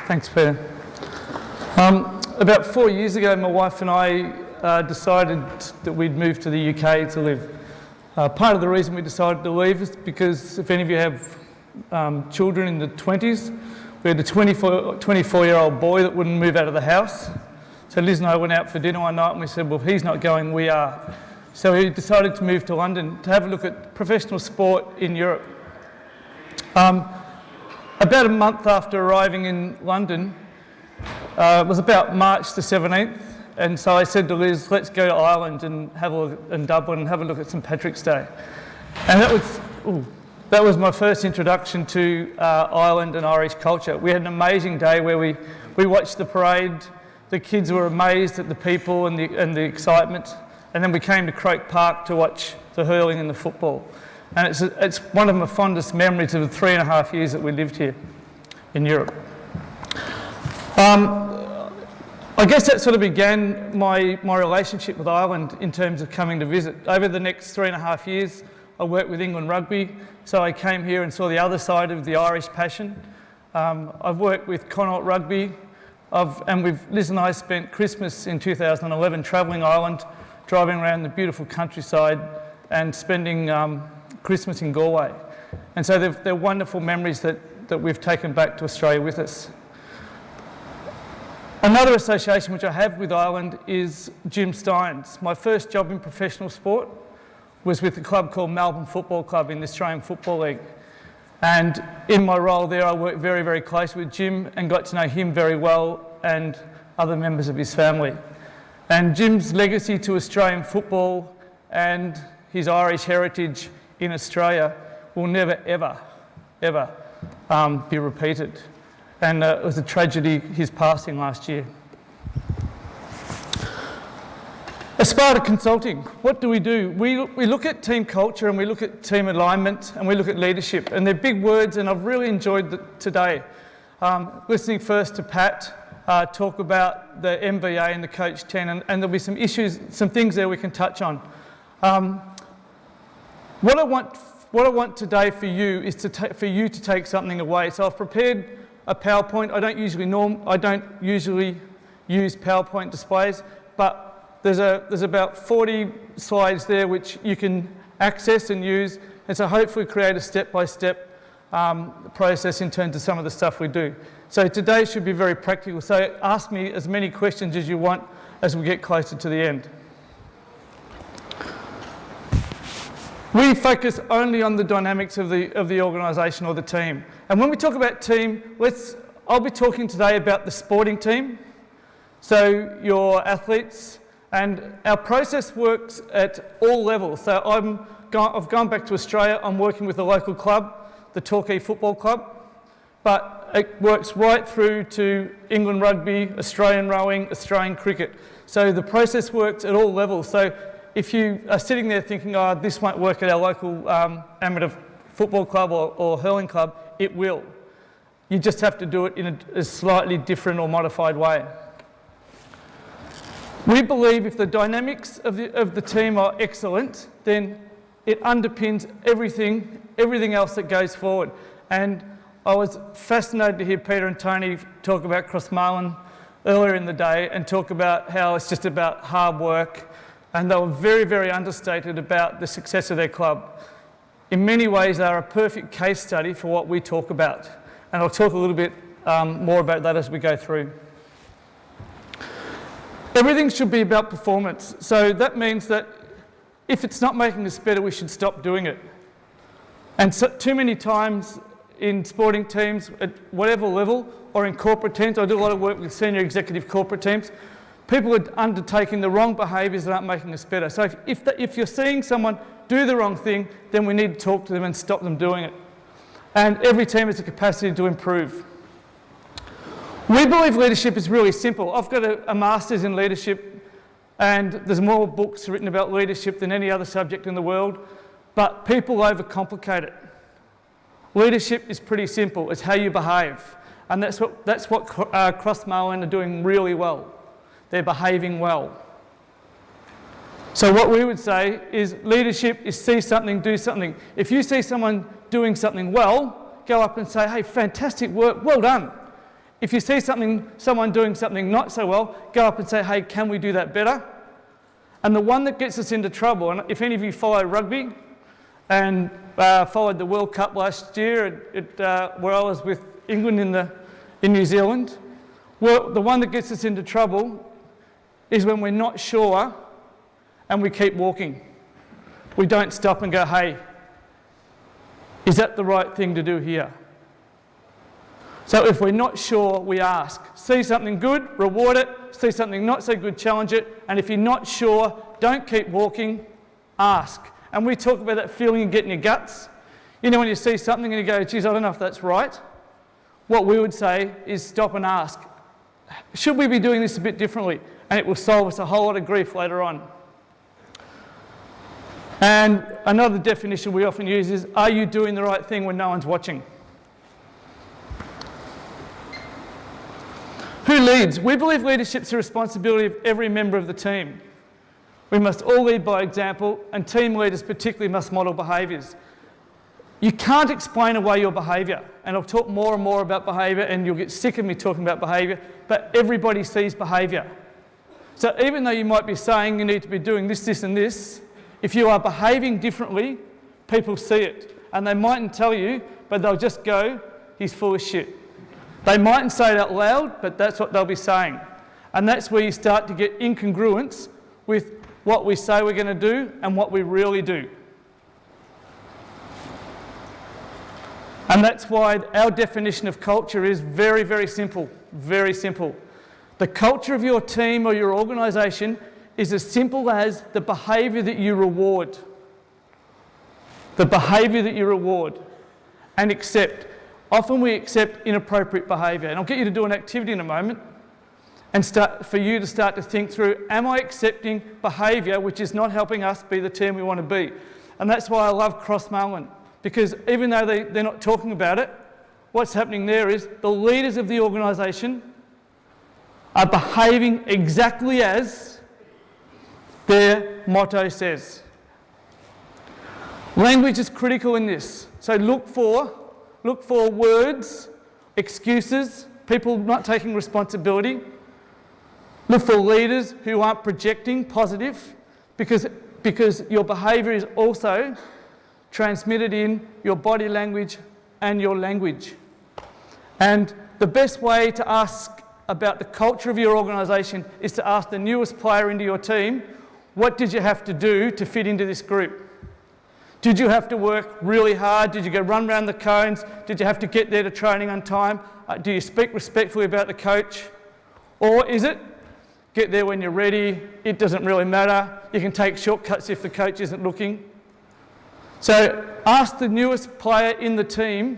Thanks, Peter. About 4 years ago, my wife and I decided that we'd move to the UK to live. Part of the reason we decided to leave is because if any of you have children in the 20s, we had a 24-year-old boy that wouldn't move out of the house. So Liz and I went out for dinner one night and we said, well, if he's not going, we are. So we decided to move to London to have a look at professional sport in Europe. About a month after arriving in London, it was about March the 17th, and so I said to Liz, let's go to Ireland and have a look in Dublin and have a look at St Patrick's Day. And that was my first introduction to Ireland and Irish culture. We had an amazing day where we watched the parade. The kids were amazed at the people and the excitement. And then we came to Croke Park to watch the hurling and the football. And it's one of my fondest memories of the 3.5 years that we lived here in Europe. I guess that sort of began my relationship with Ireland in terms of coming to visit. Over the next 3.5 years, I worked with England Rugby, so I came here and saw the other side of the Irish passion. I've worked with Connaught Rugby, and Liz and I spent Christmas in 2011 travelling Ireland, driving around the beautiful countryside and spending Christmas in Galway. And so they're wonderful memories that we've taken back to Australia with us. Another association which I have with Ireland is Jim Stein's. My first job in professional sport was with a club called Melbourne Football Club in the Australian Football League. And in my role there, I worked very, very closely with Jim and got to know him very well and other members of his family. And Jim's legacy to Australian football and his Irish heritage in Australia will never, ever, ever be repeated. And it was a tragedy, his passing last year. As part of consulting, what do? We look at team culture and we look at team alignment and we look at leadership. And they're big words, and I've really enjoyed today. Listening first to Pat talk about the MBA and the Coach 10, and there'll be some issues, some things there we can touch on. What I want today for you is for you to take something away. So I've prepared a PowerPoint. I don't usually use PowerPoint displays, but there's about 40 slides there which you can access and use, and so hopefully create a step-by-step process in terms of some of the stuff we do. So today should be very practical, so ask me as many questions as you want as we get closer to the end. We focus only on the dynamics of the organisation or the team. And when we talk about team, I'll be talking today about the sporting team, so your athletes, and our process works at all levels. So I've gone back to Australia, I'm working with a local club, the Torquay Football Club, but it works right through to England Rugby, Australian Rowing, Australian Cricket. So the process works at all levels. So if you are sitting there thinking, oh, this won't work at our local amateur football club or hurling club, it will. You just have to do it in a slightly different or modified way. We believe if the dynamics of the team are excellent, then it underpins everything else that goes forward. And I was fascinated to hear Peter and Tony talk about Crossmarlin earlier in the day and talk about how it's just about hard work. And they were very, very understated about the success of their club. In many ways, they are a perfect case study for what we talk about. And I'll talk a little bit more about that as we go through. Everything should be about performance. So that means that if it's not making us better, we should stop doing it. And so, too many times in sporting teams, at whatever level, or in corporate teams, I do a lot of work with senior executive corporate teams, people are undertaking the wrong behaviours that aren't making us better. So if you're seeing someone do the wrong thing, then we need to talk to them and stop them doing it. And every team has the capacity to improve. We believe leadership is really simple. I've got a master's in leadership, and there's more books written about leadership than any other subject in the world, but people overcomplicate it. Leadership is pretty simple. It's how you behave. And that's what Crossmarlin are doing really well. They're behaving well. So what we would say is leadership is see something, do something. If you see someone doing something well, go up and say, hey, fantastic work, well done. If you see someone doing something not so well, go up and say, hey, can we do that better? And the one that gets us into trouble, and if any of you follow rugby and followed the World Cup last year where I was with England in New Zealand, well, the one that gets us into trouble is when we're not sure and we keep walking. We don't stop and go, hey, is that the right thing to do here? So if we're not sure, we ask. See something good, reward it. See something not so good, challenge it. And if you're not sure, don't keep walking, ask. And we talk about that feeling you get in your guts. You know when you see something and you go, geez, I don't know if that's right. What we would say is stop and ask. Should we be doing this a bit differently? And it will solve us a whole lot of grief later on. And another definition we often use is, are you doing the right thing when no one's watching? Who leads? We believe leadership is the responsibility of every member of the team. We must all lead by example, and team leaders particularly must model behaviours. You can't explain away your behaviour, and I'll talk more and more about behaviour, and you'll get sick of me talking about behaviour, but everybody sees behaviour. So even though you might be saying you need to be doing this, this and this, if you are behaving differently, people see it. And they mightn't tell you, but they'll just go, he's full of shit. They mightn't say it out loud, but that's what they'll be saying. And that's where you start to get incongruence with what we say we're going to do and what we really do. And that's why our definition of culture is very, very simple. Very simple. The culture of your team or your organisation is as simple as the behaviour that you reward. The behaviour that you reward and accept. Often we accept inappropriate behaviour. And I'll get you to do an activity in a moment and for you to start to think through, am I accepting behaviour which is not helping us be the team we want to be? And that's why I love cross-Marlin, because even though they're not talking about it, what's happening there is the leaders of the organisation are behaving exactly as their motto says. Language is critical in this. So look for words, excuses, people not taking responsibility. Look for leaders who aren't projecting positive, because your behaviour is also transmitted in your body language and your language. And the best way to ask about the culture of your organisation is to ask the newest player into your team, what did you have to do to fit into this group? Did you have to work really hard? Did you go run around the cones? Did you have to get there to training on time? Do you speak respectfully about the coach? Or is it, get there when you're ready, it doesn't really matter, you can take shortcuts if the coach isn't looking? So ask the newest player in the team,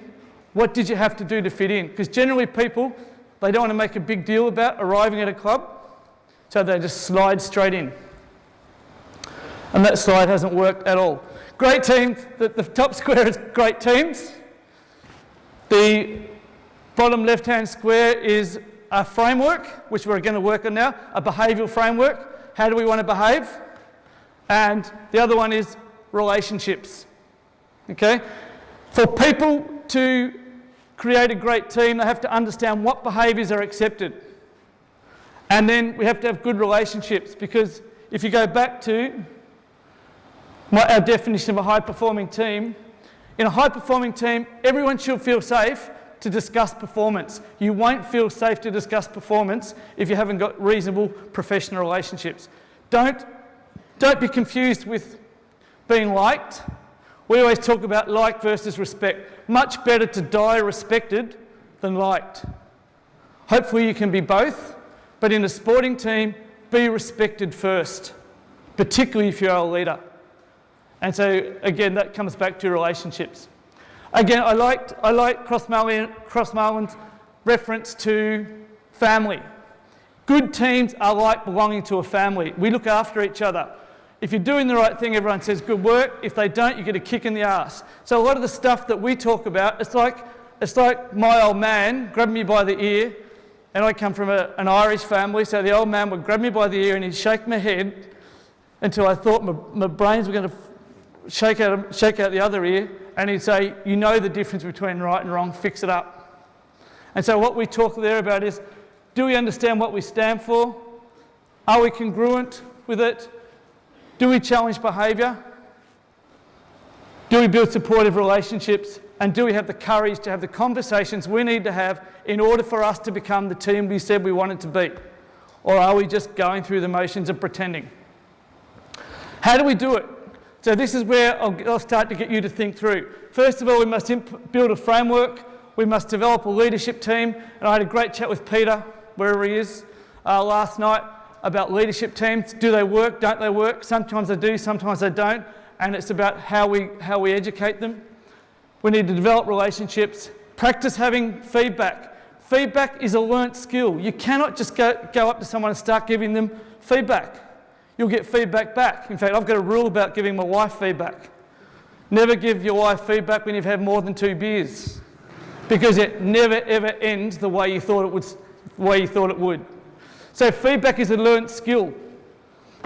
what did you have to do to fit in? Because generally people, they don't want to make a big deal about arriving at a club, so they just slide straight in. And that slide hasn't worked at all. Great teams, the top square is great teams. The bottom left-hand square is a framework, which we're going to work on now, a behavioural framework. How do we want to behave? And the other one is relationships. Okay? For people to create a great team, they have to understand what behaviours are accepted. And then we have to have good relationships, because if you go back to our definition of a high-performing team, in a high-performing team, everyone should feel safe to discuss performance. You won't feel safe to discuss performance if you haven't got reasonable professional relationships. Don't be confused with being liked. We always talk about like versus respect. Much better to die respected than liked. Hopefully you can be both, but in a sporting team, be respected first, particularly if you're a leader. And so, again, that comes back to relationships. Again, I like Cross-Marlin's reference to family. Good teams are like belonging to a family. We look after each other. If you're doing the right thing, everyone says good work. If they don't, you get a kick in the arse. So a lot of the stuff that we talk about, it's like my old man grabbed me by the ear, and I come from an Irish family, so the old man would grab me by the ear and he'd shake my head until I thought my brains were going to shake out the other ear, and he'd say, you know the difference between right and wrong, fix it up. And so what we talk there about is, do we understand what we stand for? Are we congruent with it? Do we challenge behaviour? Do we build supportive relationships? And do we have the courage to have the conversations we need to have in order for us to become the team we said we wanted to be? Or are we just going through the motions of pretending? How do we do it? So this is where I'll start to get you to think through. First of all, we must build a framework. We must develop a leadership team. And I had a great chat with Peter, wherever he is, last night about leadership teams. Do they work? Don't they work? Sometimes they do, sometimes they don't. And it's about how we educate them. We need to develop relationships. Practice having feedback. Feedback is a learnt skill. You cannot just go up to someone and start giving them feedback. You'll get feedback back. In fact, I've got a rule about giving my wife feedback. Never give your wife feedback when you've had more than 2 beers, because it never ever ends the way you thought it would. So feedback is a learnt skill.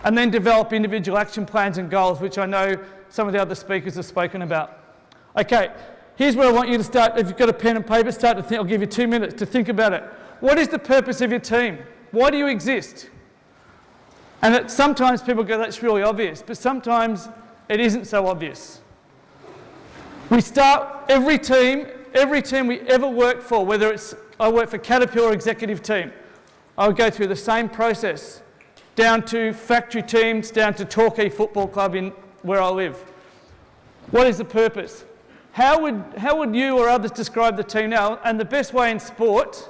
And then develop individual action plans and goals, which I know some of the other speakers have spoken about. Okay, here's where I want you to start. If you've got a pen and paper, start to think. I'll give you 2 minutes to think about it. What is the purpose of your team? Why do you exist? And sometimes people go, that's really obvious, but sometimes it isn't so obvious. We start every team we ever work for, whether it's I work for Caterpillar executive team, I would go through the same process, down to factory teams, down to Torquay Football Club in where I live. What is the purpose? How would you or others describe the team now? And the best way in sport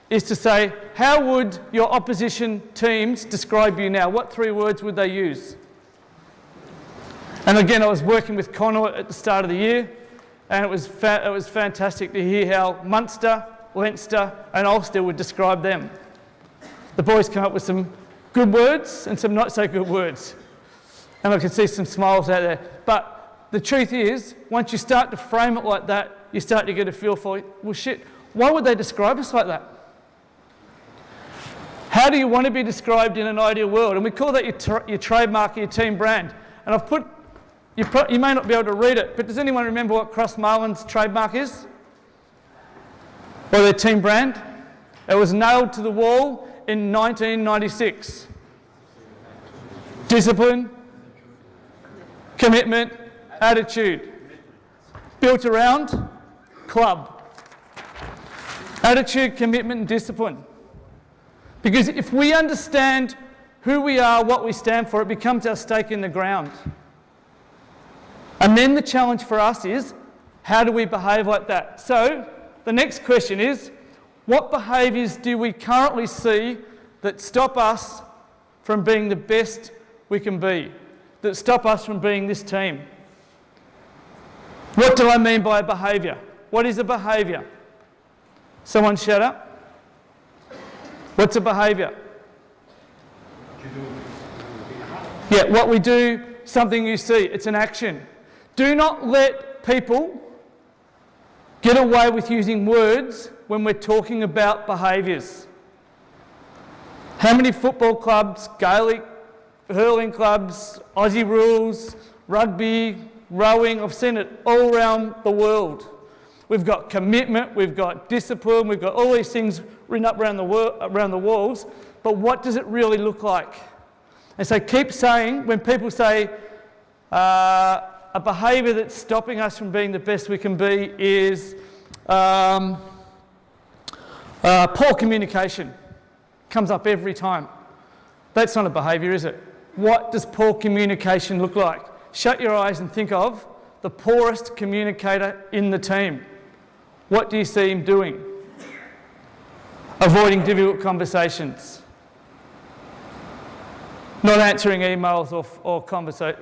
is to say, how would your opposition teams describe you now? What 3 words would they use? And again, I was working with Connor at the start of the year, and it was fantastic to hear how Munster, Leinster and Ulster would describe them. The boys come up with some good words and some not so good words. And I can see some smiles out there. But the truth is, once you start to frame it like that, you start to get a feel for, well shit, why would they describe us like that? How do you want to be described in an ideal world? And we call that your trademark, your team brand. And I've put, you may not be able to read it, but does anyone remember what Crossmarlin's trademark is? Or their team brand? It was nailed to the wall in 1996. Discipline, commitment, attitude. Built around club. Attitude, commitment and discipline. Because if we understand who we are, what we stand for, it becomes our stake in the ground. And then the challenge for us is, how do we behave like that? So the next question is, what behaviours do we currently see that stop us from being the best we can be, that stop us from being this team? What do I mean by a behaviour? What is a behaviour? Someone shout up. What's a behaviour? Yeah, what we do, something you see, it's an action. Do not let people get away with using words when we're talking about behaviours. How many football clubs, Gaelic, hurling clubs, Aussie rules, rugby, rowing, I've seen it all around the world. We've got commitment, we've got discipline, we've got all these things written up around the walls, but what does it really look like? And so keep saying, when people say a behaviour that's stopping us from being the best we can be is poor communication. Comes up every time. That's not a behaviour, is it? What does poor communication look like? Shut your eyes and think of the poorest communicator in the team. What do you see him doing? Avoiding difficult conversations. Not answering emails or conversation.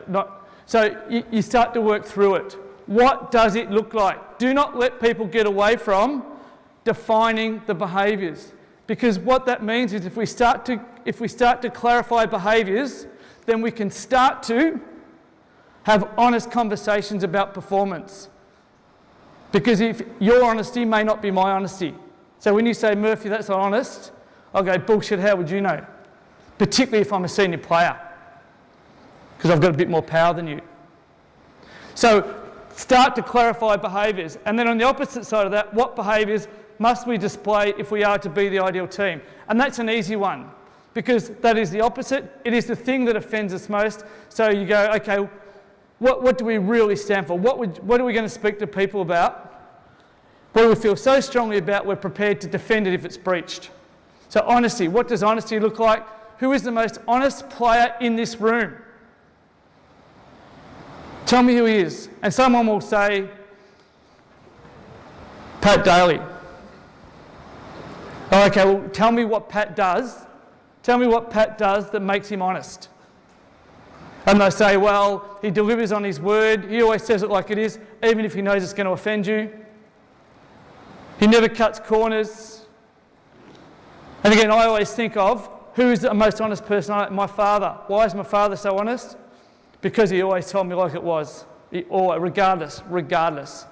So you start to work through it. What does it look like? Do not let people get away from defining the behaviours. Because what that means is if we start to clarify behaviours, then we can start to have honest conversations about performance. Because if your honesty may not be my honesty. So when you say, Murphy, that's not honest, I'll go, bullshit, how would you know? Particularly if I'm a senior player. Because I've got a bit more power than you. So start to clarify behaviours. And then on the opposite side of that, what behaviours must we display if we are to be the ideal team? And that's an easy one, because that is the opposite. It is the thing that offends us most. So you go, okay, what do we really stand for? What are we going to speak to people about? What do we feel so strongly about we're prepared to defend it if it's breached? So honesty, what does honesty look like? Who is the most honest player in this room? Tell me who he is. And someone will say, Pat Daly. Oh, okay, well, tell me what Pat does. Tell me what Pat does that makes him honest. And they say, well, he delivers on his word. He always says it like it is, even if he knows it's going to offend you. He never cuts corners. And again, I always think of, who is the most honest person? My father. Why is my father so honest? Because he always told me like it was, regardless.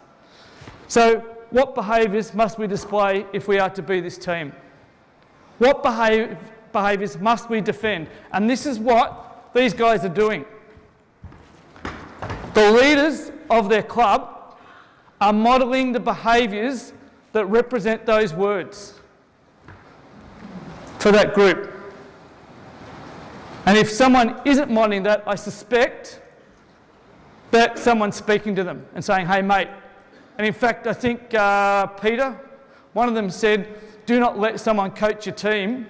So what behaviours must we display if we are to be this team? What behaviours must we defend? And this is what these guys are doing. The leaders of their club are modelling the behaviours that represent those words for that group. And if someone isn't modelling that, I suspect that someone's speaking to them and saying, hey mate. And in fact, I think Peter, one of them said, do not let someone coach your team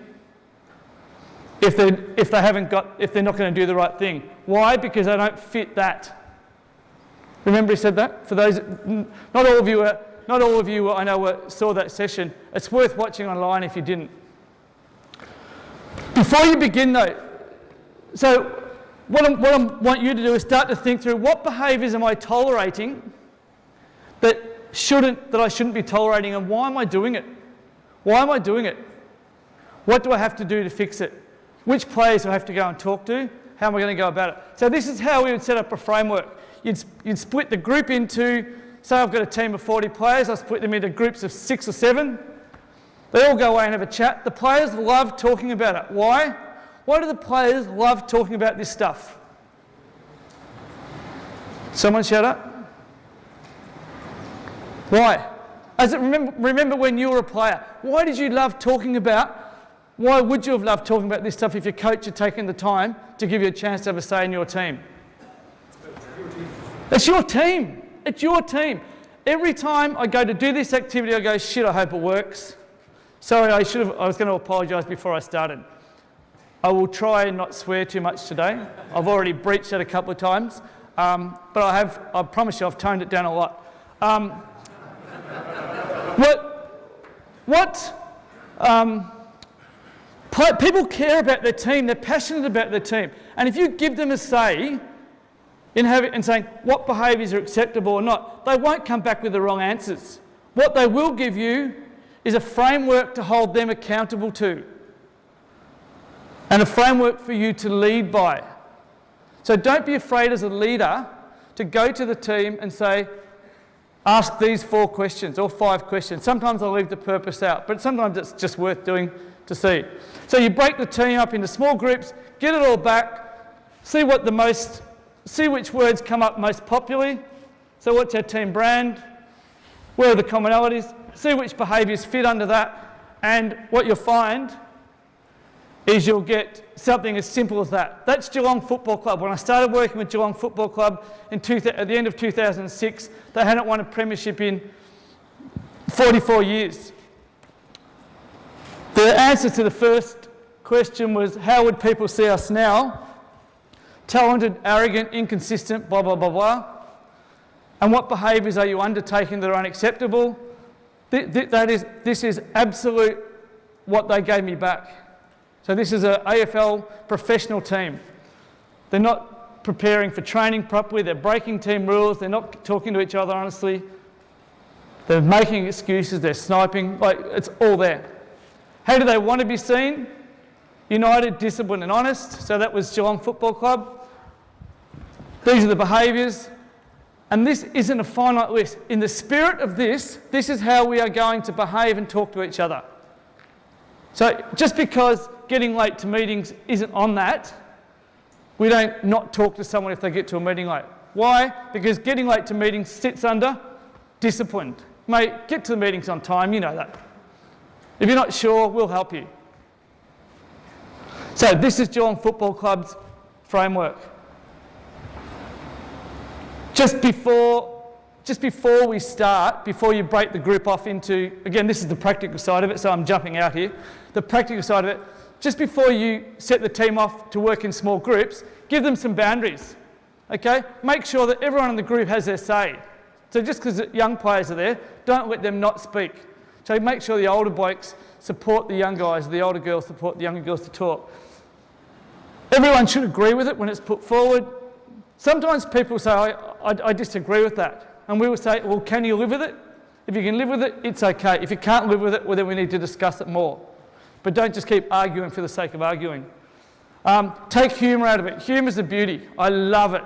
if they're not going to do the right thing. Why? Because they don't fit that. Remember he said that? For those, not all of you I know saw that session. It's worth watching online if you didn't. Before you begin though, so what I want you to do is start to think through what behaviours am I tolerating that I shouldn't be tolerating, and why am I doing it? Why am I doing it? What do I have to do to fix it? Which players do I have to go and talk to? How am I going to go about it? So this is how we would set up a framework. You'd split the group into, say I've got a team of 40 players, I split them into groups of 6 or 7. They all go away and have a chat. The players love talking about it. Why? Why do the players love talking about this stuff? Someone shout up. Why? Remember when you were a player, why did you love talking about, why would you have loved talking about this stuff if your coach had taken the time to give you a chance to have a say in your team? It's your team. It's your team. Every time I go to do this activity, I go, shit, I hope it works. Sorry, I was going to apologise before I started. I will try and not swear too much today. I've already breached it a couple of times, but I promise you I've toned it down a lot. People care about their team, they're passionate about their team. And if you give them a say in saying what behaviours are acceptable or not, they won't come back with the wrong answers. What they will give you is a framework to hold them accountable to, and a framework for you to lead by. So don't be afraid as a leader to go to the team and say, ask these 4 questions or 5 questions. Sometimes I'll leave the purpose out, but sometimes it's just worth doing to see. So you break the team up into small groups, get it all back, see which words come up most popularly. So what's our team brand? Where are the commonalities? See which behaviours fit under that. And what you'll find is you'll get something as simple as that. That's Geelong Football Club. When I started working with Geelong Football Club at the end of 2006, they hadn't won a premiership in 44 years. The answer to the first question was, how would people see us now? Talented, arrogant, inconsistent, blah, blah, blah, blah. And what behaviours are you undertaking that are unacceptable? This is absolute what they gave me back. So this is an AFL professional team. They're not preparing for training properly, they're breaking team rules, they're not talking to each other honestly, they're making excuses, they're sniping, it's all there. How do they want to be seen? United, disciplined and honest. So that was Geelong Football Club. These are the behaviours. And this isn't a finite list. In the spirit of this is how we are going to behave and talk to each other. So just because getting late to meetings isn't on that, we don't not talk to someone if they get to a meeting late. Why? Because getting late to meetings sits under discipline. Mate, get to the meetings on time, you know that. If you're not sure, we'll help you. So this is Geelong Football Club's framework. Just before we start, before you break the group off into, again, this is the practical side of it, so I'm jumping out here. The practical side of it, just before you set the team off to work in small groups, give them some boundaries, okay? Make sure that everyone in the group has their say. So just because young players are there, don't let them not speak. So make sure the older blokes support the young guys, the older girls support the younger girls to talk. Everyone should agree with it when it's put forward. Sometimes people say, I disagree with that. And we will say, well, can you live with it? If you can live with it, it's okay. If you can't live with it, well, then we need to discuss it more. But don't just keep arguing for the sake of arguing. Take humour out of it. Humour's the beauty. I love it.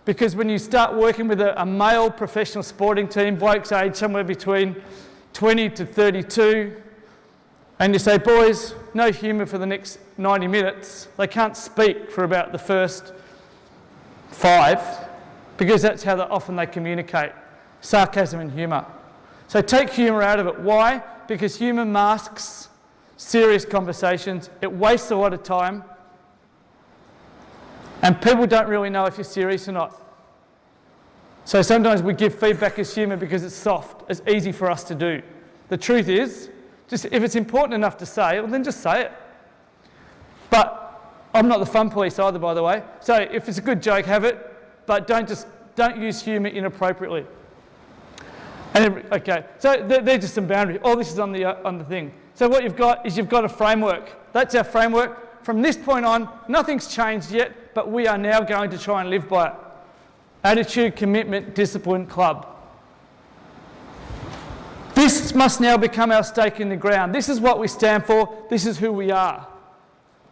Because when you start working with a male professional sporting team, blokes aged somewhere between 20 to 32, and you say, boys, no humour for the next 90 minutes. They can't speak for about the first 5, because that's how often they communicate. Sarcasm and humour. So take humour out of it. Why? Because humour masks serious conversations. It wastes a lot of time. And people don't really know if you're serious or not. So sometimes we give feedback as humour because it's soft. It's easy for us to do. The truth is, just if it's important enough to say, well, then just say it. But I'm not the fun police either, by the way. So if it's a good joke, have it. But don't use humour inappropriately. Okay, so they're just some boundaries. All this is on the thing. So what you've got is you've got a framework. That's our framework. From this point on, nothing's changed yet, but we are now going to try and live by it. Attitude, commitment, discipline, club. This must now become our stake in the ground. This is what we stand for. This is who we are.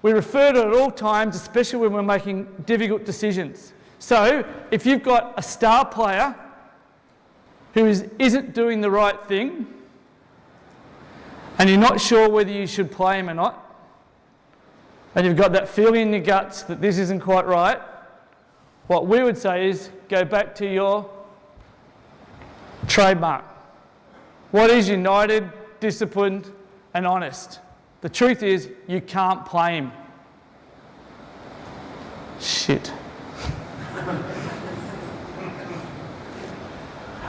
We refer to it at all times, especially when we're making difficult decisions. So if you've got a star player who isn't doing the right thing, and you're not sure whether you should play him or not, and you've got that feeling in your guts that this isn't quite right, what we would say is go back to your trademark. What is united, disciplined, and honest? The truth is you can't play him. Shit.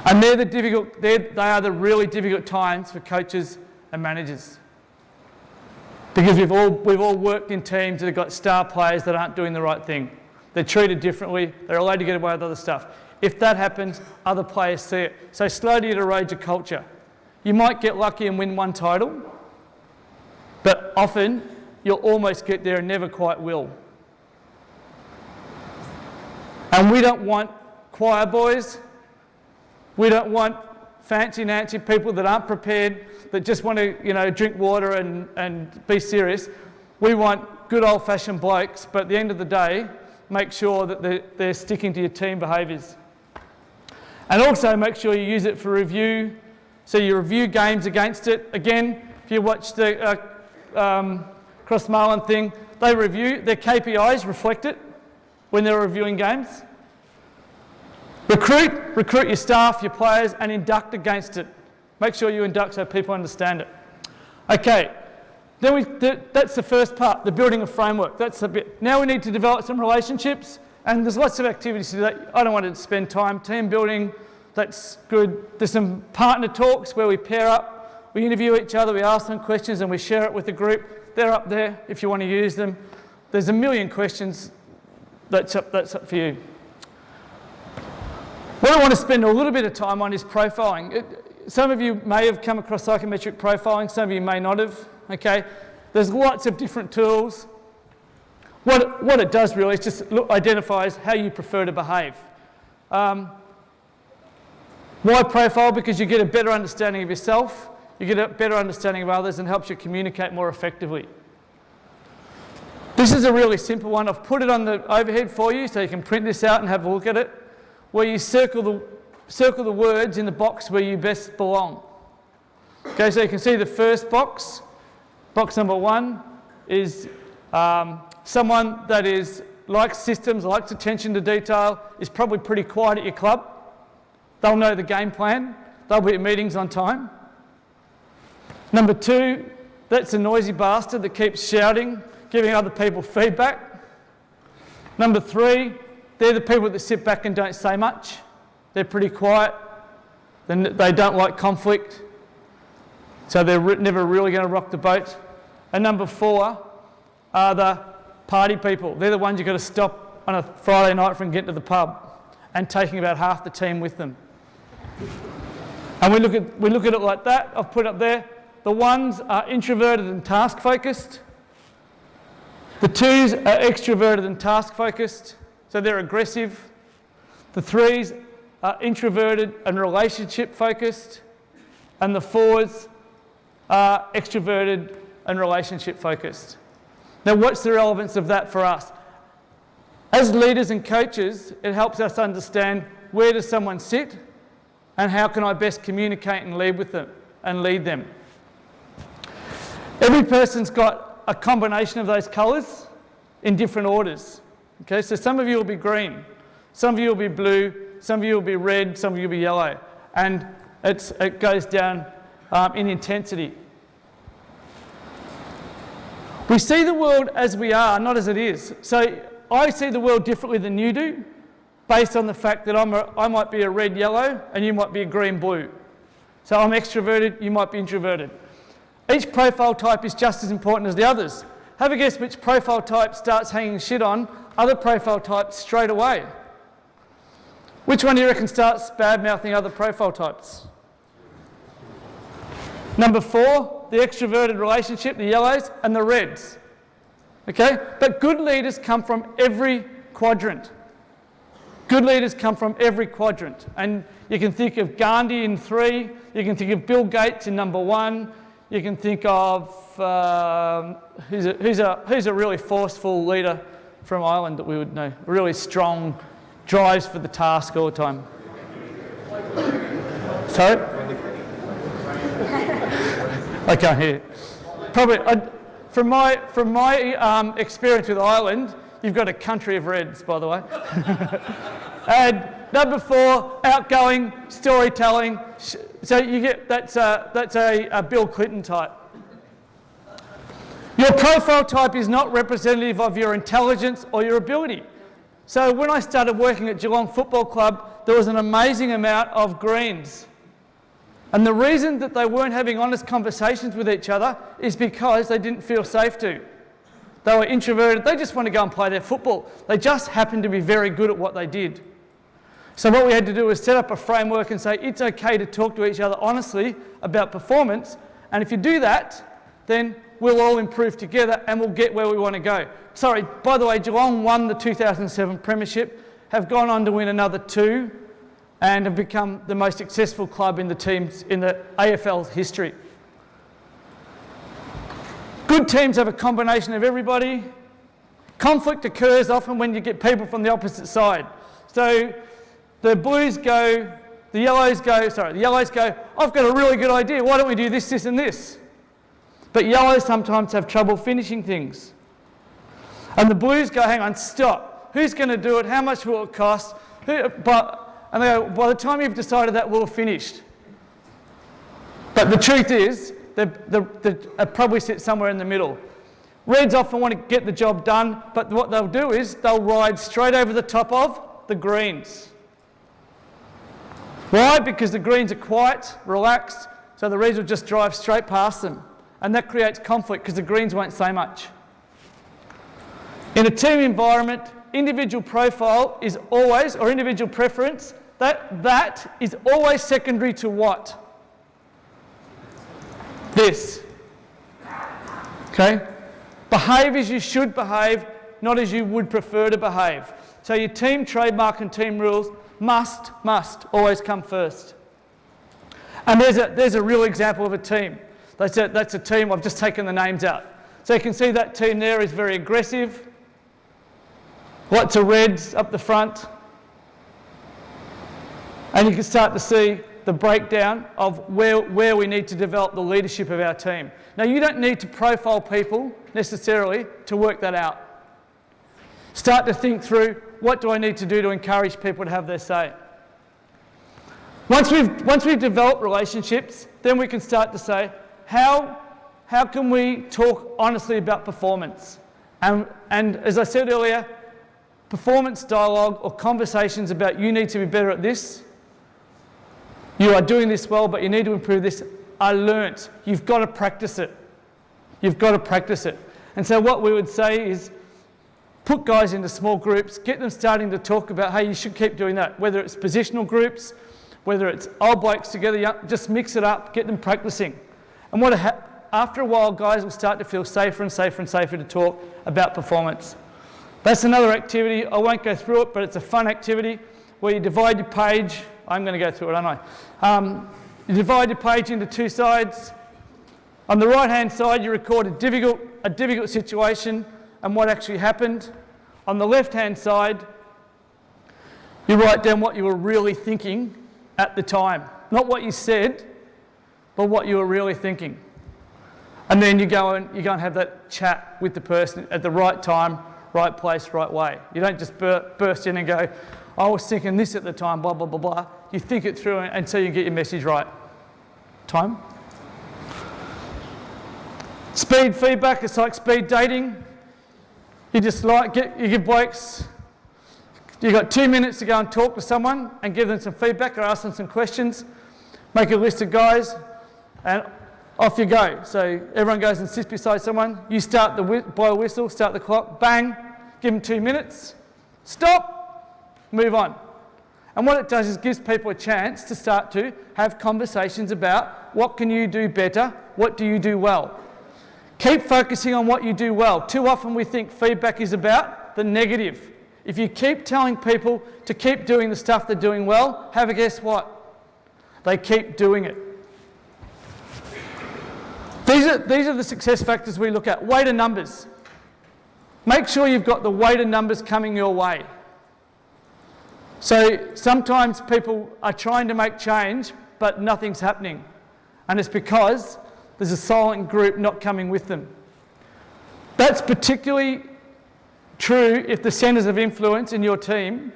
And they are the really difficult times for coaches and managers. Because we've all worked in teams that have got star players that aren't doing the right thing. They're treated differently, they're allowed to get away with other stuff. If that happens, other players see it. So slowly it erodes your culture. You might get lucky and win one title, but often you'll almost get there and never quite will. And we don't want choir boys. We don't want fancy-nancy people that aren't prepared, that just want to, drink water and be serious. We want good old-fashioned blokes, but at the end of the day, make sure that they're sticking to your team behaviours. And also make sure you use it for review. So you review games against it. Again, if you watch the Crossmarlin thing, they review, their KPIs reflect it when they're reviewing games. Recruit your staff, your players, and induct against it. Make sure you induct so people understand it. Okay, that's the first part, the building a framework. That's a bit. Now we need to develop some relationships, and there's lots of activities to do that. I don't want to spend time. Team building, that's good. There's some partner talks where we pair up, we interview each other, we ask them questions, and we share it with the group. They're up there if you want to use them. There's a million questions. That's up for you. What I want to spend a little bit of time on is profiling. Some of you may have come across psychometric profiling, some of you may not have, okay? There's lots of different tools. What it does really is just identifies how you prefer to behave. Why profile? Because you get a better understanding of yourself, you get a better understanding of others, and helps you communicate more effectively. This is a really simple one. I've put it on the overhead for you so you can print this out and have a look at it, where you circle the words in the box where you best belong. Okay, so you can see the first box. Box number 1 is someone that is likes systems, likes attention to detail, is probably pretty quiet at your club. They'll know the game plan. They'll be at meetings on time. Number 2, that's a noisy bastard that keeps shouting, giving other people feedback. Number 3, they're the people that sit back and don't say much. They're pretty quiet. They don't like conflict. So they're never really going to rock the boat. And number 4 are the party people. They're the ones you've got to stop on a Friday night from getting to the pub and taking about half the team with them. And we look at it like that. I've put up there. The 1s are introverted and task focused. The 2s are extroverted and task focused, so they're aggressive. The 3s are introverted and relationship focused. And the 4s are extroverted and relationship focused. Now, what's the relevance of that for us? As leaders and coaches, it helps us understand where does someone sit and how can I best communicate and lead with them and lead them. Every person's got a combination of those colours in different orders. Okay, so some of you will be green, some of you will be blue, some of you will be red, some of you will be yellow, and it goes down in intensity. We see the world as we are, not as it is. So I see the world differently than you do, based on the fact that I might be a red yellow and you might be a green blue. So I'm extroverted, you might be introverted. Each profile type is just as important as the others. Have a guess which profile type starts hanging shit on other profile types straight away. Which one do you reckon starts bad-mouthing other profile types? Number 4, the extroverted relationship, the yellows and the reds. Okay? But good leaders come from every quadrant. Good leaders come from every quadrant. And you can think of Gandhi in 3, you can think of Bill Gates in number 1, you can think of, who's a really forceful leader from Ireland that we would know, really strong, drives for the task all the time. Sorry? I can't hear. Probably, from my experience with Ireland, you've got a country of reds, by the way. And number 4, outgoing, storytelling. So you get that's a Bill Clinton type. Your profile type is not representative of your intelligence or your ability. So when I started working at Geelong Football Club, there was an amazing amount of greens. And the reason that they weren't having honest conversations with each other is because they didn't feel safe to. They were introverted, they just want to go and play their football. They just happened to be very good at what they did. So what we had to do was set up a framework and say it's okay to talk to each other honestly about performance, and if you do that, then we'll all improve together and we'll get where we want to go. Sorry, by the way, Geelong won the 2007 Premiership, have gone on to win another 2, and have become the most successful club in the teams in the AFL's history. Good teams have a combination of everybody. Conflict occurs often when you get people from the opposite side. So the blues go, the yellows go, I've got a really good idea, why don't we do this, this and this? But yellows sometimes have trouble finishing things. And the blues go, hang on, stop. Who's going to do it? How much will it cost? And they go, by the time you've decided that, we'll have finished. But the truth is, they probably sit somewhere in the middle. Reds often want to get the job done, but what they'll do is they'll ride straight over the top of the greens. Why? Because the greens are quiet, relaxed, so the reds will just drive straight past them. And that creates conflict because the greens won't say much. In a team environment, individual profile is always, or individual preference, that is always secondary to what? This. Okay? Behave as you should behave, not as you would prefer to behave. So your team trademark and team rules must always come first. And there's a real example of a team. That's a team, I've just taken the names out. So you can see that team there is very aggressive. Lots of reds up the front. And you can start to see the breakdown of where we need to develop the leadership of our team. Now, you don't need to profile people necessarily to work that out. Start to think through, what do I need to do to encourage people to have their say? Once we've developed relationships, then we can start to say, how can we talk honestly about performance? And as I said earlier, performance dialogue or conversations about you need to be better at this, you are doing this well, but you need to improve this, are learnt. You've got to practice it. You've got to practice it. And so what we would say is, put guys into small groups, get them starting to talk about, hey, you should keep doing that. Whether it's positional groups, whether it's old blokes together, just mix it up, get them practicing. And after a while, guys will start to feel safer and safer and safer to talk about performance. That's another activity. I won't go through it, but it's a fun activity where you divide your page. I'm going to go through it, aren't I? You divide your page into two sides. On the right-hand side, you record a difficult situation and what actually happened. On the left-hand side, you write down what you were really thinking at the time. Not what you said, but what you were really thinking. And then you go and have that chat with the person at the right time, right place, right way. You don't just burst in and go, I was thinking this at the time, blah, blah, blah, blah. You think it through until you get your message right. Time. Speed feedback, it's like speed dating. You give blokes, you've got 2 minutes to go and talk to someone and give them some feedback or ask them some questions. Make a list of guys and off you go. So everyone goes and sits beside someone. You start blow a whistle, start the clock, bang, give them 2 minutes, stop, move on. And what it does is gives people a chance to start to have conversations about what can you do better, what do you do well. Keep focusing on what you do well. Too often we think feedback is about the negative. If you keep telling people to keep doing the stuff they're doing well, have a guess what? They keep doing it. These are the success factors we look at. Weighted numbers. Make sure you've got the weighted numbers coming your way. So sometimes people are trying to make change, but nothing's happening. And it's because there's a silent group not coming with them. That's particularly true if the centres of influence in your team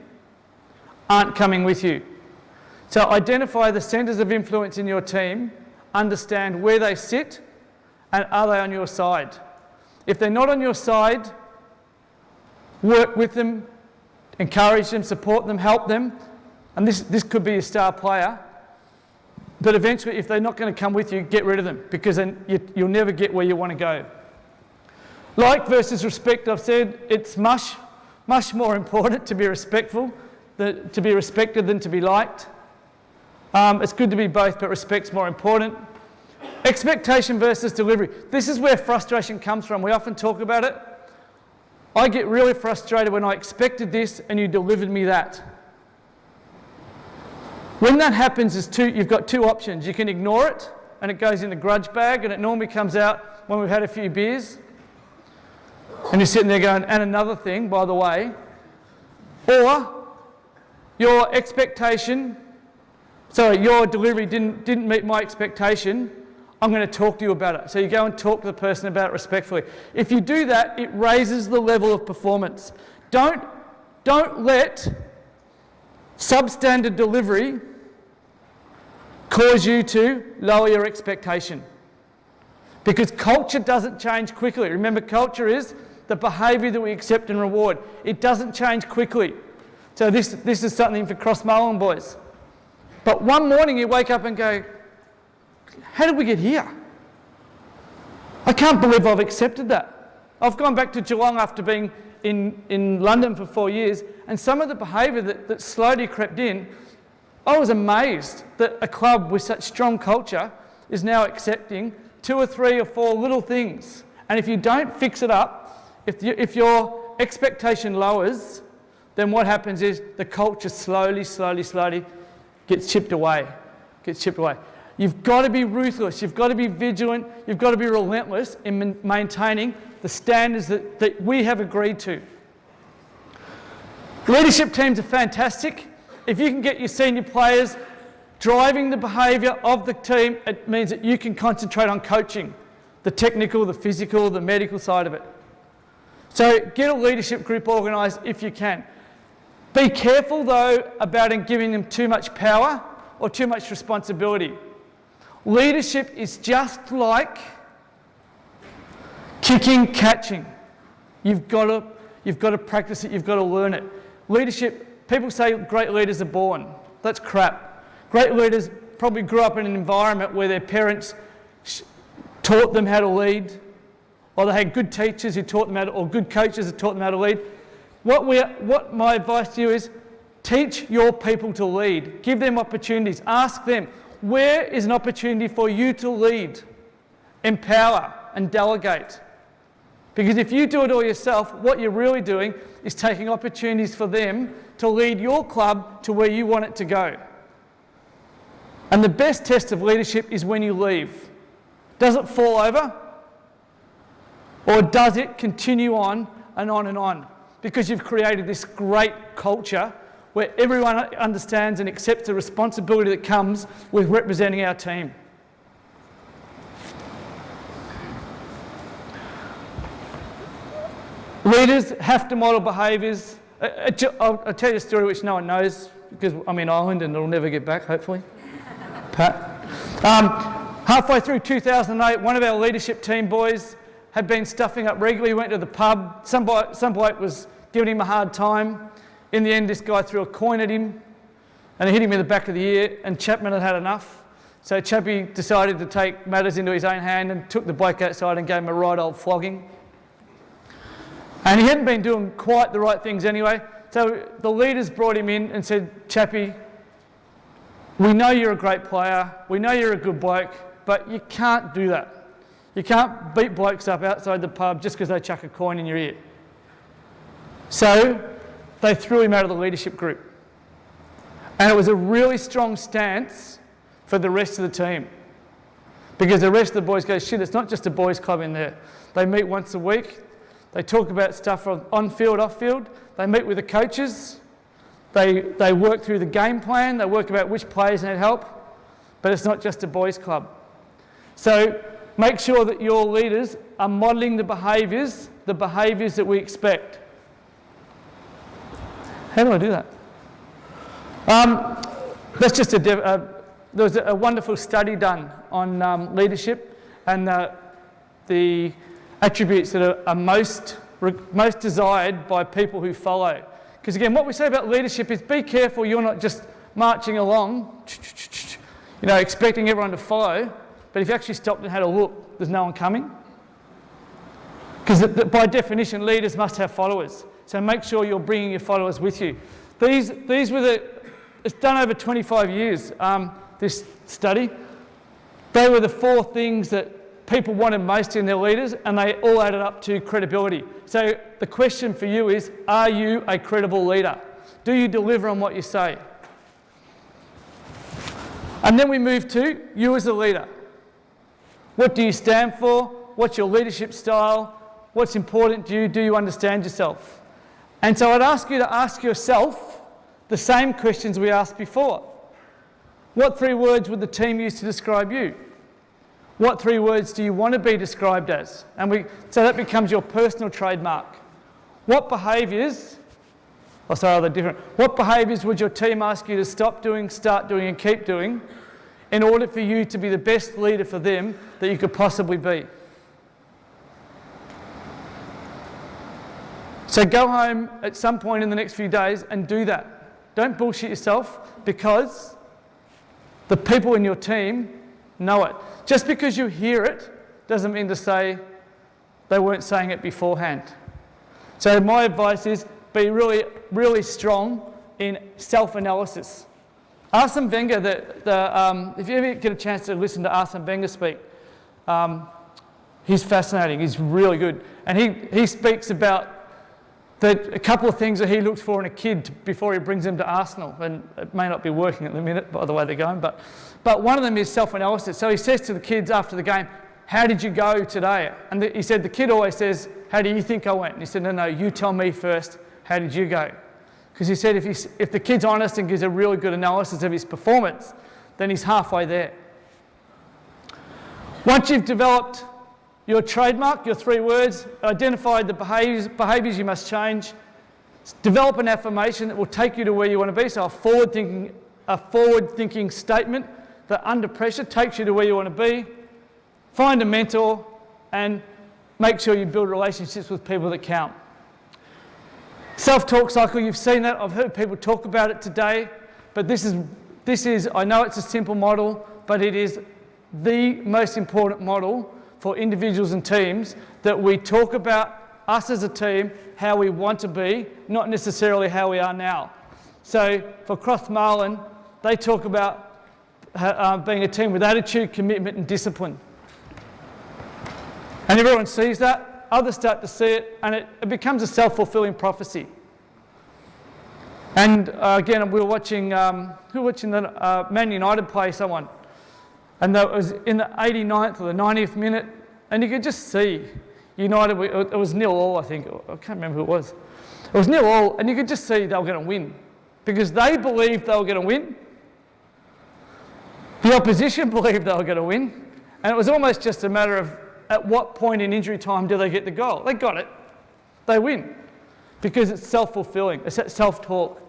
aren't coming with you. So identify the centres of influence in your team, understand where they sit, and are they on your side? If they're not on your side, work with them, encourage them, support them, help them. And this could be a star player. But eventually, if they're not going to come with you, get rid of them, because then you'll never get where you want to go. Like versus respect, I've said, it's much more important to be respectful, to be respected than to be liked. It's good to be both, but respect's more important. Expectation versus delivery. This is where frustration comes from. We often talk about it. I get really frustrated when I expected this and you delivered me that. When that happens, you've got two options. You can ignore it and it goes in the grudge bag, and it normally comes out when we've had a few beers. And you're sitting there going, and another thing, by the way. Or your delivery didn't meet my expectation. I'm going to talk to you about it. So you go and talk to the person about it respectfully. If you do that, it raises the level of performance. Don't let substandard delivery cause you to lower your expectation. Because culture doesn't change quickly. Remember, culture is the behaviour that we accept and reward. It doesn't change quickly. So this is something for Crossmarlin boys. But one morning you wake up and go, how did we get here? I can't believe I've accepted that. I've gone back to Geelong after being in London for 4 years, and some of the behaviour that slowly crept in, I was amazed that a club with such strong culture is now accepting 2 or 3 or 4 little things. And if you don't fix it up, if your expectation lowers, then what happens is the culture slowly gets chipped away. You've got to be ruthless, you've got to be vigilant, you've got to be relentless in maintaining the standards that we have agreed to. Leadership teams are fantastic. If you can get your senior players driving the behaviour of the team, it means that you can concentrate on coaching, the technical, the physical, the medical side of it. So get a leadership group organised if you can. Be careful though about giving them too much power or too much responsibility. Leadership is just like kicking, catching. You've got to practice it, you've got to learn it. Leadership, people say great leaders are born. That's crap. Great leaders probably grew up in an environment where their parents taught them how to lead, or they had good teachers who taught them how to, or good coaches who taught them how to lead. What my advice to you is, teach your people to lead. Give them opportunities. Ask them, where is an opportunity for you to lead, empower and delegate? Because if you do it all yourself, what you're really doing is taking opportunities for them to lead your club to where you want it to go. And the best test of leadership is when you leave. Does it fall over? Or does it continue on and on and on? Because you've created this great culture where everyone understands and accepts the responsibility that comes with representing our team. Leaders have to model behaviours. I'll tell you a story which no one knows because I'm in Ireland and it'll never get back, hopefully. Pat. Halfway through 2008, one of our leadership team boys had been stuffing up regularly, went to the pub. Some bloke was giving him a hard time. In the end, this guy threw a coin at him and it hit him in the back of the ear, and Chapman had had enough. So Chappie decided to take matters into his own hand and took the bloke outside and gave him a right old flogging. And he hadn't been doing quite the right things anyway. So the leaders brought him in and said, Chappie, we know you're a great player, we know you're a good bloke, but you can't do that. You can't beat blokes up outside the pub just because they chuck a coin in your ear. So they threw him out of the leadership group. And it was a really strong stance for the rest of the team. Because the rest of the boys go, shit, it's not just a boys club in there. They meet once a week. They talk about stuff on field, off field. They meet with the coaches. They work through the game plan. They work about which players need help. But it's not just a boys club. So make sure that your leaders are modelling the behaviours that we expect. How do I do that? That's just there was a wonderful study done on leadership and the attributes that are most desired by people who follow. Because again, what we say about leadership is be careful you're not just marching along, expecting everyone to follow, but if you actually stopped and had a look, there's no one coming. Because by definition, leaders must have followers. So make sure you're bringing your followers with you. These were it's done over 25 years, this study. They were the 4 things that people wanted most in their leaders, and they all added up to credibility. So the question for you is, are you a credible leader? Do you deliver on what you say? And then we move to you as a leader. What do you stand for? What's your leadership style? What's important to you? Do you understand yourself? And so I'd ask you to ask yourself the same questions we asked before. What 3 words would the team use to describe you? What 3 words do you want to be described as? So that becomes your personal trademark. What behaviours, what behaviours would your team ask you to stop doing, start doing and keep doing in order for you to be the best leader for them that you could possibly be? So go home at some point in the next few days and do that. Don't bullshit yourself, because the people in your team know it. Just because you hear it doesn't mean to say they weren't saying it beforehand. So my advice is be really, really strong in self-analysis. Arsene Wenger, if you ever get a chance to listen to Arsene Wenger speak, he's fascinating, he's really good. And he speaks about a couple of things that he looks for in a kid before he brings them to Arsenal, and it may not be working at the minute by the way they're going, but one of them is self-analysis. So he says to the kids after the game, how did you go today? And he said the kid always says, how do you think I went? And he said, no, you tell me first, how did you go? Because he said if the kid's honest and gives a really good analysis of his performance, then he's halfway there. Once you've developed your trademark, your 3 words, identify the behaviours you must change, develop an affirmation that will take you to where you want to be, so a forward-thinking statement that under pressure takes you to where you want to be, find a mentor, and make sure you build relationships with people that count. Self-talk cycle, you've seen that. I've heard people talk about it today, but this is, I know it's a simple model, but it is the most important model for individuals and teams, that we talk about us as a team, how we want to be, not necessarily how we are now. So for Crossmarlin, they talk about being a team with attitude, commitment and discipline. And everyone sees that, others start to see it, and it becomes a self-fulfilling prophecy. And again, we were watching, the Man United play someone, and that was in the 89th or the 90th minute, and you could just see United, it was 0-0, I think, I can't remember who it was. It was 0-0, and you could just see they were going to win, because they believed they were going to win. The opposition believed they were going to win, and it was almost just a matter of at what point in injury time do they get the goal. They got it, they win, because it's self-fulfilling, it's that self-talk.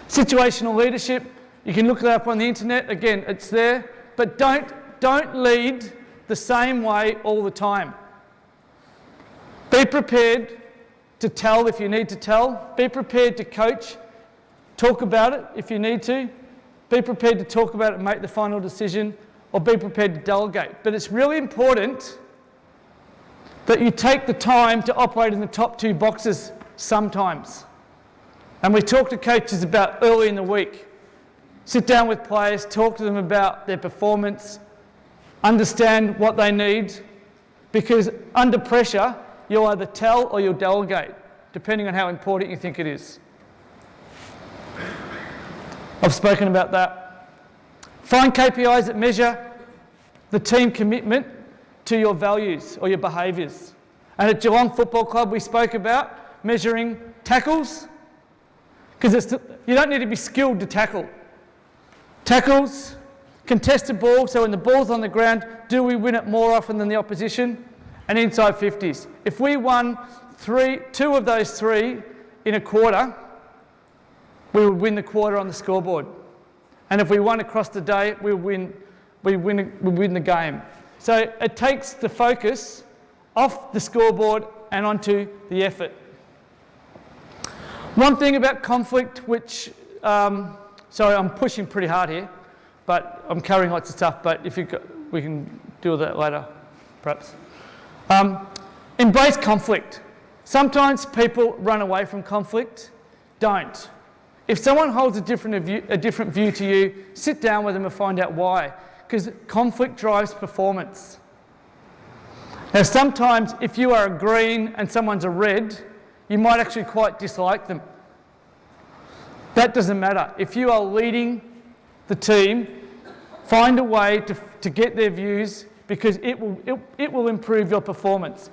Situational leadership, you can look that up on the internet, again, it's there, but don't lead the same way all the time. Be prepared to tell if you need to tell, be prepared to coach, talk about it if you need to, be prepared to talk about it and make the final decision, or be prepared to delegate. But it's really important that you take the time to operate in the top 2 boxes sometimes. And we talk to coaches about early in the week. Sit down with players, talk to them about their performance, understand what they need, because under pressure, you'll either tell or you'll delegate, depending on how important you think it is. I've spoken about that. Find KPIs that measure the team commitment to your values or your behaviours. And at Geelong Football Club, we spoke about measuring tackles, because you don't need to be skilled to tackle. Tackles, contested ball, so when the ball's on the ground, do we win it more often than the opposition? And inside 50s. If we won 2 of those 3 in a quarter, we would win the quarter on the scoreboard. And if we won across the day, we win the game. So it takes the focus off the scoreboard and onto the effort. One thing about conflict, which, sorry, I'm pushing pretty hard here, but I'm covering lots of stuff, but we can deal with that later, perhaps. Embrace conflict. Sometimes people run away from conflict. Don't. If someone holds a different view to you, sit down with them and find out why, because conflict drives performance. Now sometimes if you are a green and someone's a red, you might actually quite dislike them. That doesn't matter. If you are leading the team, find a way to get their views, because it will improve your performance.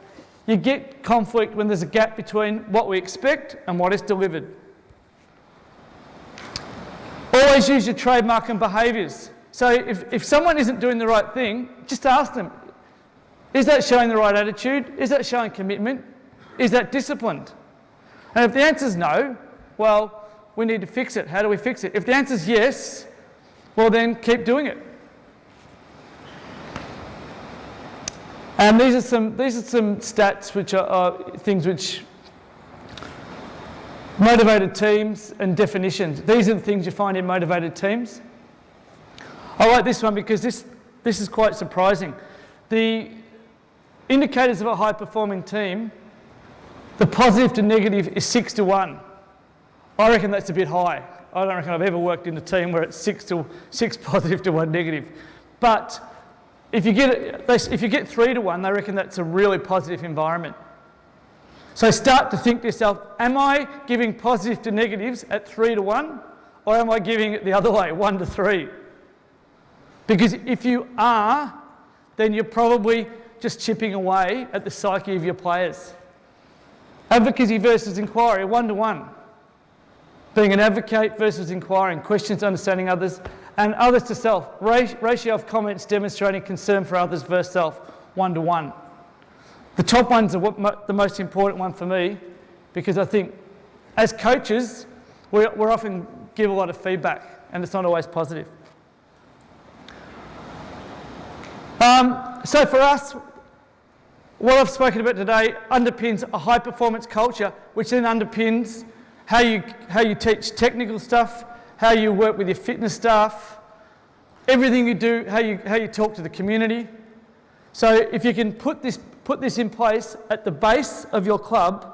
You get conflict when there's a gap between what we expect and what is delivered. Always use your trademark and behaviours. So if someone isn't doing the right thing, just ask them, is that showing the right attitude? Is that showing commitment? Is that disciplined? And if the answer is no, well, we need to fix it. How do we fix it? If the answer is yes, well then keep doing it. And these are some stats which are things which motivated teams and definitions. These are the things you find in motivated teams. I like this one because this is quite surprising. The indicators of a high-performing team, the positive to negative is 6-1. I reckon that's a bit high. I don't reckon I've ever worked in a team where it's 6 positive to 1 negative. But if you get 3-1, they reckon that's a really positive environment. So start to think to yourself, am I giving positive to negatives at 3-1, or am I giving it the other way, 1-3? Because if you are, then you're probably just chipping away at the psyche of your players. Advocacy versus inquiry, 1-1. Being an advocate versus inquiring, questions, understanding others, and others to self. Ratio of comments demonstrating concern for others versus self, one-to-one. The top ones are the most important one for me, because I think as coaches, we're often give a lot of feedback and it's not always positive. So for us, what I've spoken about today underpins a high performance culture, which then underpins how you teach technical stuff, how you work with your fitness staff, everything you do, how you talk to the community. So if you can put this in place at the base of your club,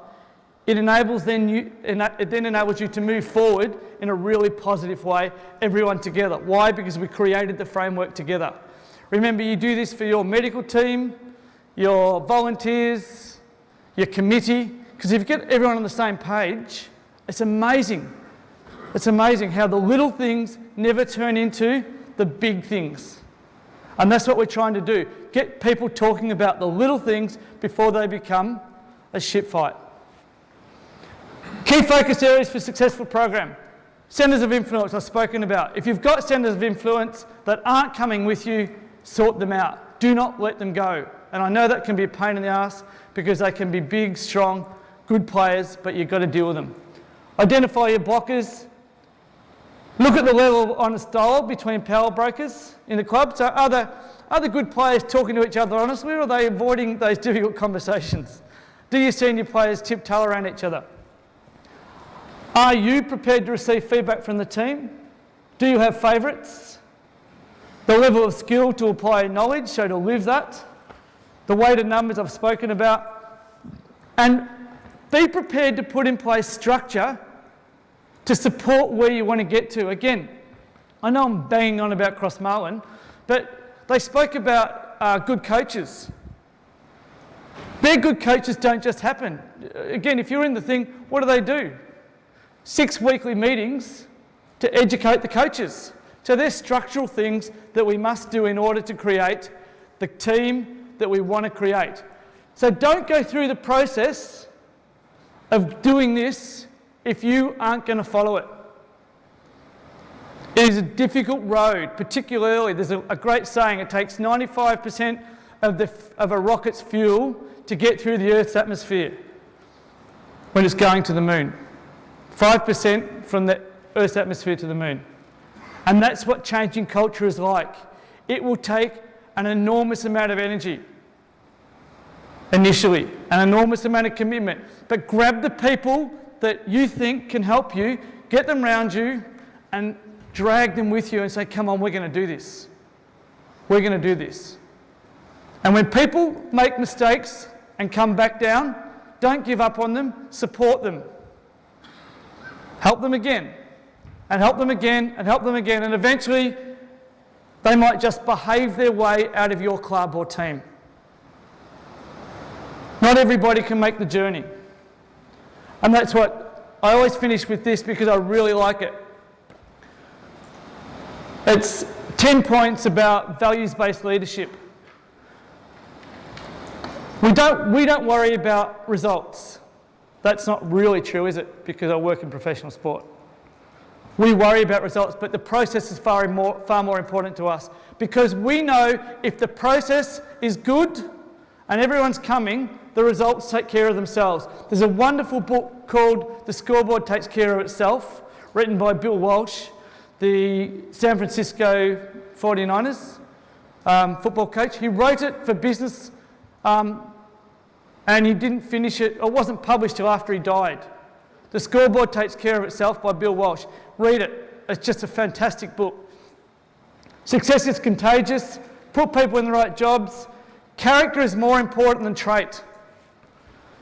it then enables you to move forward in a really positive way, everyone together. Why? Because we created the framework together. Remember, you do this for your medical team, your volunteers, your committee, because if you get everyone on the same page, it's amazing. It's amazing how the little things never turn into the big things. And that's what we're trying to do. Get people talking about the little things before they become a shit fight. Key focus areas for successful program. Centres of influence I've spoken about. If you've got centres of influence that aren't coming with you, sort them out. Do not let them go. And I know that can be a pain in the ass because they can be big, strong, good players, but you've got to deal with them. Identify your blockers. Look at the level of honest dialogue between power brokers in the club. So are the good players talking to each other honestly, or are they avoiding those difficult conversations? Do your senior players tiptoe around each other? Are you prepared to receive feedback from the team? Do you have favourites? The level of skill to apply knowledge, so to live that. The weighted numbers I've spoken about. And be prepared to put in place structure to support where you want to get to. Again, I know I'm banging on about Crossmarlin, but they spoke about good coaches. Their good coaches don't just happen. Again, if you're in the thing, what do? 6 weekly meetings to educate the coaches. So there's structural things that we must do in order to create the team that we want to create. So don't go through the process of doing this if you aren't going to follow it. It is a difficult road, particularly, there's a great saying, it takes 95% of a rocket's fuel to get through the Earth's atmosphere when it's going to the moon. 5% from the Earth's atmosphere to the moon. And that's what changing culture is like. It will take an enormous amount of energy initially, an enormous amount of commitment. But grab the people that you think can help you, get them around you, and drag them with you and say, come on, we're going to do this. We're going to do this. And when people make mistakes and come back down, don't give up on them, support them. Help them again, and help them again, and help them again, and eventually they might just behave their way out of your club or team. Not everybody can make the journey. And that's what I always finish with this because I really like it. It's 10 points about values-based leadership. We don't worry about results. That's not really true, is it? Because I work in professional sport. We worry about results, but the process is far more important to us because we know if the process is good and everyone's coming, the results take care of themselves. There's a wonderful book called The Scoreboard Takes Care of Itself, written by Bill Walsh, the San Francisco 49ers football coach. He wrote it for business and he didn't finish it, or wasn't published till after he died. The Scoreboard Takes Care of Itself by Bill Walsh. Read it. It's just a fantastic book. Success is contagious. Put people in the right jobs. Character is more important than trait.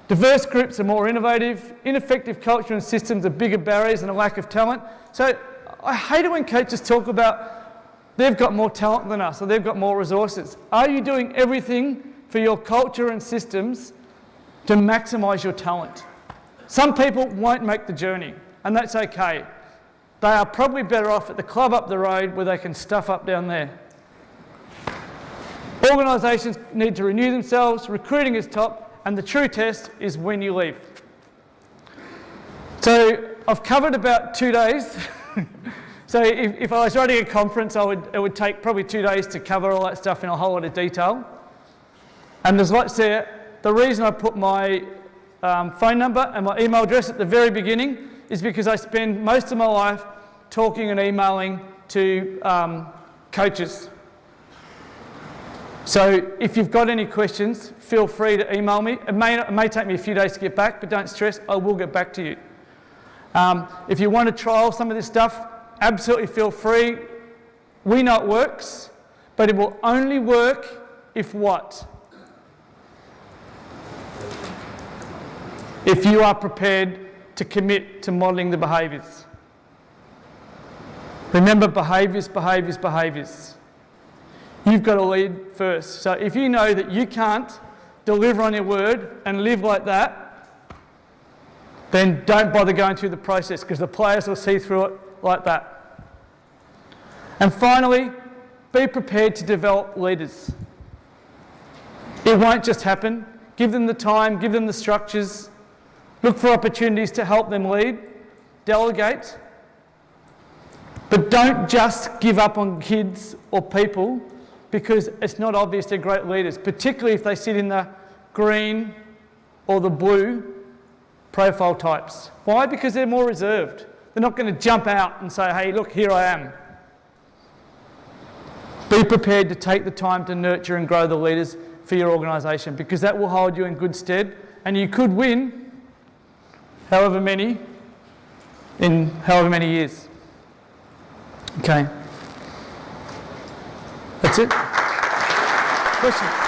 Diverse groups are more innovative. Ineffective culture and systems are bigger barriers than a lack of talent. So I hate it when coaches talk about they've got more talent than us or they've got more resources. Are you doing everything for your culture and systems to maximise your talent? Some people won't make the journey, and that's okay. They are probably better off at the club up the road where they can stuff up down there. Organisations need to renew themselves, recruiting is top, and the true test is when you leave. So I've covered about 2 days. So if I was running a conference, it would take probably 2 days to cover all that stuff in a whole lot of detail. And there's lots there. The reason I put my phone number and my email address at the very beginning is because I spend most of my life talking and emailing to coaches. So if you've got any questions, feel free to email me. It may take me a few days to get back, but don't stress, I will get back to you. If you want to trial some of this stuff, absolutely feel free. We know it works, but it will only work if what? If you are prepared to commit to modelling the behaviours. Remember, behaviours, behaviours, behaviours. You've got to lead first. So if you know that you can't deliver on your word and live like that, then don't bother going through the process, because the players will see through it like that. And finally, be prepared to develop leaders. It won't just happen. Give them the time, give them the structures, look for opportunities to help them lead, delegate. But don't just give up on kids or people because it's not obvious they're great leaders, particularly if they sit in the green or the blue profile types. Why? Because they're more reserved. They're not going to jump out and say, hey, look, here I am. Be prepared to take the time to nurture and grow the leaders for your organisation, because that will hold you in good stead, and you could win however many in however many years. Okay. That's it. Questions?